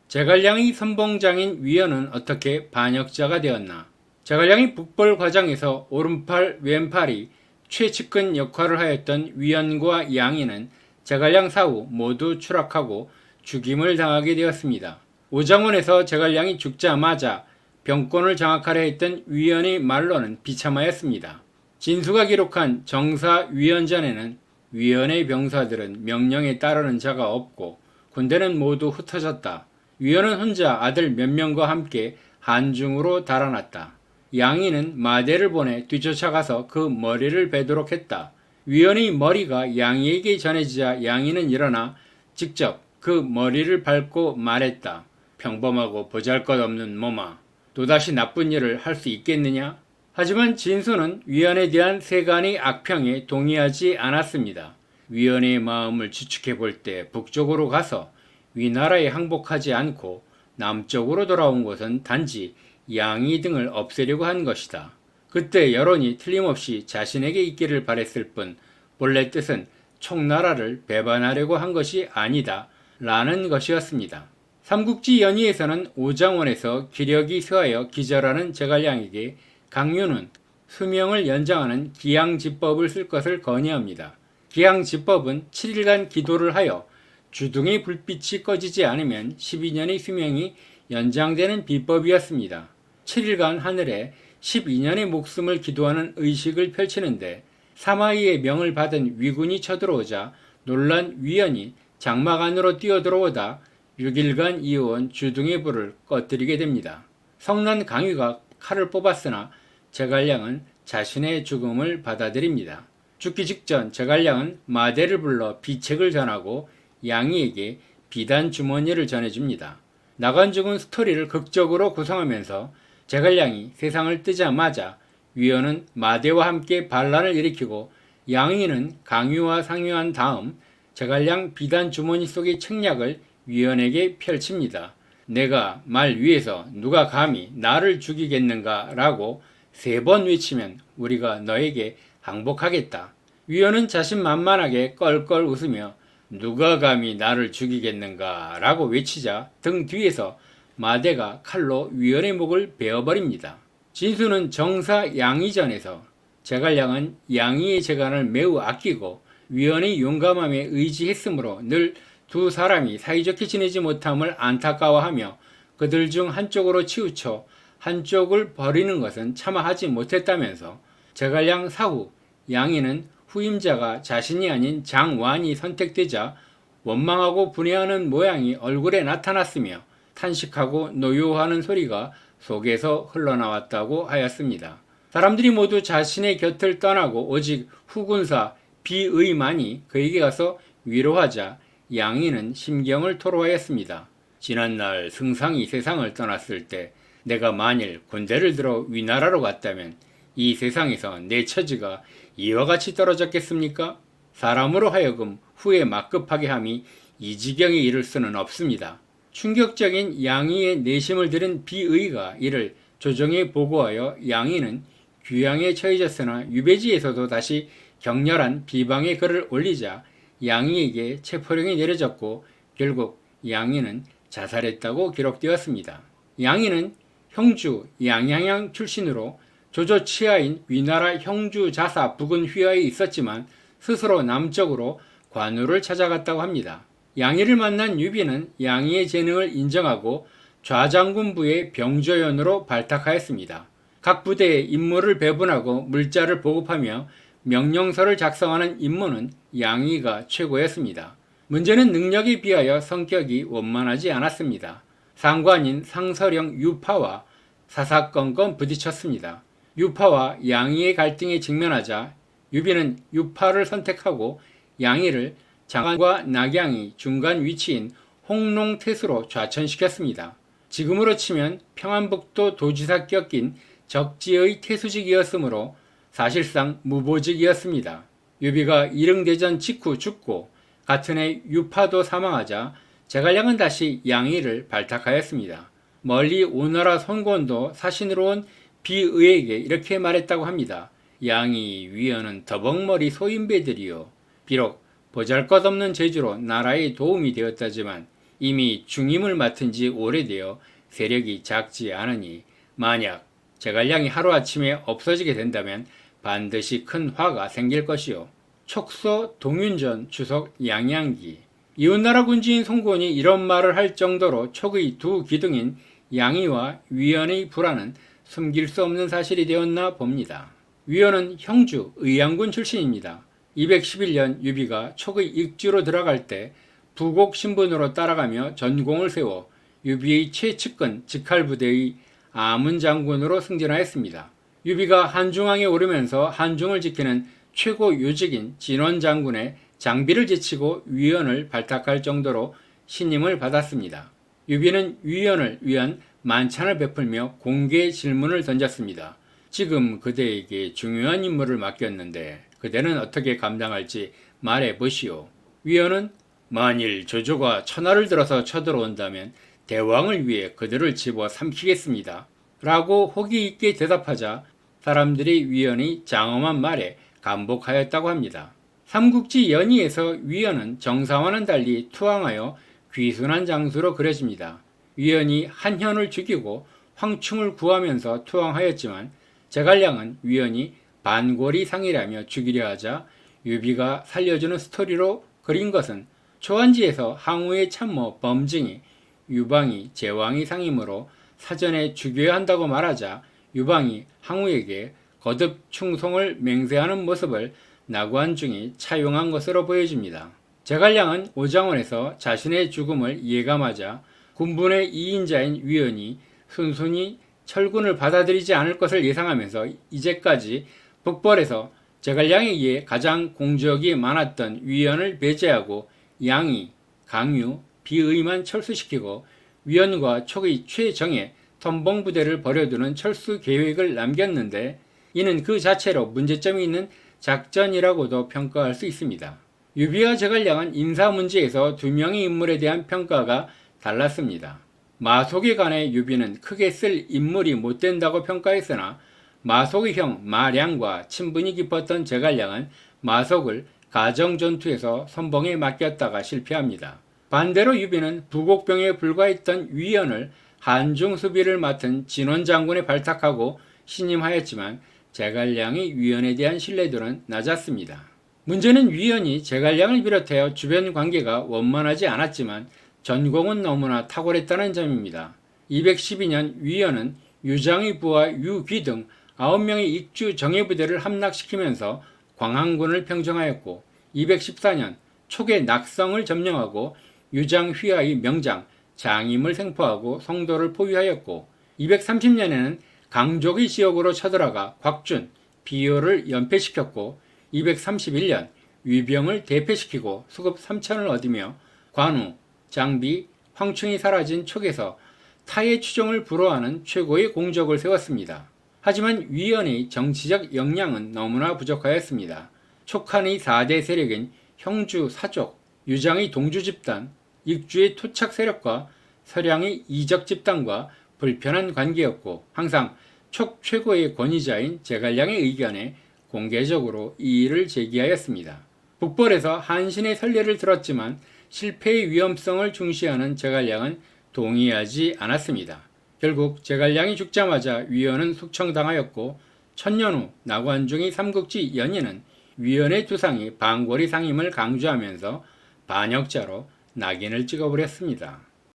제갈량의 선봉장인 위연은 어떻게 반역자가 되었나? 제갈량이 북벌 과정에서 오른팔 왼팔이 최측근 역할을 하였던 위연과 양이는 제갈량 사후 모두 추락하고 죽임을 당하게 되었습니다. 오장원에서 제갈량이 죽자마자 병권을 장악하려 했던 위연의 말로는 비참하였습니다. 진수가 기록한 정사위연전에는 위연의 병사들은 명령에 따르는 자가 없고 군대는 모두 흩어졌다. 위연은 혼자 아들 몇 명과 함께 한중으로 달아났다. 양이는 마대를 보내 뒤쫓아가서 그 머리를 베도록 했다. 위연의 머리가 양이에게 전해지자 양이는 일어나 직접 그 머리를 밟고 말했다. 평범하고 보잘것없는 몸아, 또다시 나쁜 일을 할 수 있겠느냐? 하지만 진수는 위연에 대한 세간의 악평에 동의하지 않았습니다. 위연의 마음을 추측해 볼 때 북쪽으로 가서 위나라에 항복하지 않고 남쪽으로 돌아온 것은 단지 양이 등을 없애려고 한 것이다. 그때 여론이 틀림없이 자신에게 있기를 바랬을 뿐 본래 뜻은 총나라를 배반하려고 한 것이 아니다 라는 것이었습니다. 삼국지 연의에서는 오장원에서 기력이 쇠하여 기절하는 제갈량에게 강유는 수명을 연장하는 기양지법을 쓸 것을 건의합니다. 기양지법은 7일간 기도를 하여 주둥이 불빛이 꺼지지 않으면 12년의 수명이 연장되는 비법이었습니다. 7일간 하늘에 12년의 목숨을 기도하는 의식을 펼치는데 사마이의 명을 받은 위군이 쳐들어오자 놀란 위연이 장막 안으로 뛰어들어오다 6일간 이어온 주둥이 불을 꺼뜨리게 됩니다. 성난 강유가 칼을 뽑았으나 제갈량은 자신의 죽음을 받아들입니다. 죽기 직전 제갈량은 마대를 불러 비책을 전하고 양이에게 비단 주머니를 전해줍니다. 나간 죽은 스토리를 극적으로 구성하면서 제갈량이 세상을 뜨자마자 위연은 마대와 함께 반란을 일으키고 양이는 강유와 상유한 다음 제갈량 비단 주머니 속의 책략을 위연에게 펼칩니다. 내가 말 위에서 누가 감히 나를 죽이겠는가 라고 3번 외치면 우리가 너에게 항복하겠다. 위연은 자신만만하게 껄껄 웃으며 누가 감히 나를 죽이겠는가 라고 외치자 등 뒤에서 마대가 칼로 위연의 목을 베어버립니다. 진수는 정사 양이전에서 제갈량은 양이의 재간을 매우 아끼고 위연의 용감함에 의지했으므로 늘 두 사람이 사이좋게 지내지 못함을 안타까워하며 그들 중 한쪽으로 치우쳐 한쪽을 버리는 것은 차마 하지 못했다면서 제갈량 사후 양이는 후임자가 자신이 아닌 장완이 선택되자 원망하고 분해하는 모양이 얼굴에 나타났으며 탄식하고 노여워하는 소리가 속에서 흘러나왔다고 하였습니다. 사람들이 모두 자신의 곁을 떠나고 오직 후군사 비의만이 그에게 가서 위로하자 양이는 심경을 토로하였습니다. 지난날 승상이 세상을 떠났을 때 내가 만일 군대를 들어 위나라로 갔다면 이 세상에서 내 처지가 이와 같이 떨어졌겠습니까? 사람으로 하여금 후에 막급하게 함이 이 지경에 이를 수는 없습니다. 충격적인 양이의 내심을 들은 비의가 이를 조정에 보고하여 양이는 귀양에 처해졌으나 유배지에서도 다시 격렬한 비방의 글을 올리자 양이에게 체포령이 내려졌고 결국 양이는 자살했다고 기록되었습니다. 양이는 형주 양양양 출신으로 조조 치하인 위나라 형주 자사 부근 휘하에 있었지만 스스로 남쪽으로 관우를 찾아갔다고 합니다. 양이를 만난 유비는 양이의 재능을 인정하고 좌장군부의 병조연으로 발탁하였습니다. 각 부대에 임무를 배분하고 물자를 보급하며 명령서를 작성하는 임무는 양이가 최고였습니다. 문제는 능력에 비하여 성격이 원만하지 않았습니다. 상관인 상서령 유파와 사사건건 부딪혔습니다. 유파와 양이의 갈등에 직면하자 유비는 유파를 선택하고 양이를 장안과 낙양이 중간 위치인 홍농태수로 좌천시켰습니다. 지금으로 치면 평안북도 도지사 격인 적지의 태수직이었으므로 사실상 무보직이었습니다. 유비가 일흥대전 직후 죽고 같은 해 유파도 사망하자 제갈량은 다시 양이를 발탁하였습니다. 멀리 오나라 손권도 사신으로 온 비의에게 이렇게 말했다고 합니다. 양이 위연은 더벅머리 소인배들이요. 비록 보잘것없는 재주로 나라에 도움이 되었다지만 이미 중임을 맡은 지 오래되어 세력이 작지 않으니 만약 제갈량이 하루아침에 없어지게 된다면 반드시 큰 화가 생길 것이요. 촉소 동윤전 주석 양양기. 이웃나라 군주인 송곤이 이런 말을 할 정도로 촉의 두 기둥인 양의와 위연의 불화는 숨길 수 없는 사실이 되었나 봅니다. 위연은 형주 의양군 출신입니다. 211년 유비가 촉의 익주로 들어갈 때 부곡 신분으로 따라가며 전공을 세워 유비의 최측근 직할부대의 아문 장군으로 승진하였습니다. 유비가 한중항에 오르면서 한중을 지키는 최고 요직인 진원 장군의 장비를 제치고 위연을 발탁할 정도로 신임을 받았습니다. 유비는 위연을 위한 만찬을 베풀며 공개 질문을 던졌습니다. 지금 그대에게 중요한 임무를 맡겼는데 그대는 어떻게 감당할지 말해보시오. 위연은 만일 조조가 천하를 들어서 쳐들어온다면 대왕을 위해 그들을 집어 삼키겠습니다. 라고 호기 있게 대답하자 사람들이 위연의 장엄한 말에 감복하였다고 합니다. 삼국지 연의에서 위연은 정사와는 달리 투항하여 귀순한 장수로 그려집니다. 위연이 한현을 죽이고 황충을 구하면서 투항하였지만 제갈량은 위연이 반골이 상이라며 죽이려 하자 유비가 살려주는 스토리로 그린 것은 초안지에서 항우의 참모 범증이 유방이 제왕이 상이므로 사전에 죽여야 한다고 말하자 유방이 항우에게 거듭 충성을 맹세하는 모습을 나관중이 차용한 것으로 보여집니다. 제갈량은 오장원에서 자신의 죽음을 예감하자 군분의 2인자인 위연이 순순히 철군을 받아들이지 않을 것을 예상하면서 이제까지 북벌에서 제갈량에 의해 가장 공적이 많았던 위연을 배제하고 양이, 강유, 비의만 철수시키고 위연과 촉의 최정예 선봉부대를 버려두는 철수 계획을 남겼는데 이는 그 자체로 문제점이 있는 작전이라고도 평가할 수 있습니다. 유비와 제갈량은 인사 문제에서 두 명의 인물에 대한 평가가 달랐습니다. 마속에 관해 유비는 크게 쓸 인물이 못 된다고 평가했으나 마속의 형 마량과 친분이 깊었던 제갈량은 마속을 가정전투에서 선봉에 맡겼다가 실패합니다. 반대로 유비는 부곡병에 불과했던 위연을 한중 수비를 맡은 진원 장군에 발탁하고 신임하였지만 제갈량의 위연에 대한 신뢰도는 낮았습니다. 문제는 위연이 제갈량을 비롯하여 주변 관계가 원만하지 않았지만 전공은 너무나 탁월했다는 점입니다. 212년 위연은 유장의 부하 유귀 등 9명의 익주 정예부대를 함락시키면서 광항군을 평정하였고 214년 촉의 낙성을 점령하고 유장 휘하의 명장 장임을 생포하고 성도를 포위하였고 230년에는 강족의 지역으로 쳐들어가 곽준, 비효를 연패시켰고 231년 위병을 대패시키고 수급 3천을 얻으며 관우, 장비, 황충이 사라진 촉에서 타의 추종을 불허하는 최고의 공적을 세웠습니다. 하지만 위연의 정치적 역량은 너무나 부족하였습니다. 촉한의 4대 세력인 형주 사족, 유장의 동주 집단, 익주의 토착 세력과 서량의 이적 집단과 불편한 관계였고 항상 촉 최고의 권위자인 제갈량의 의견에 공개적으로 이의를 제기하였습니다. 북벌에서 한신의 선례를 들었지만 실패의 위험성을 중시하는 제갈량은 동의하지 않았습니다. 결국 제갈량이 죽자마자 위연은 숙청당하였고 천년 후 나관중의 삼국지 연의는 위연의 두상이 반골이 상임을 강조하면서 반역자로 낙인을 찍어버렸습니다.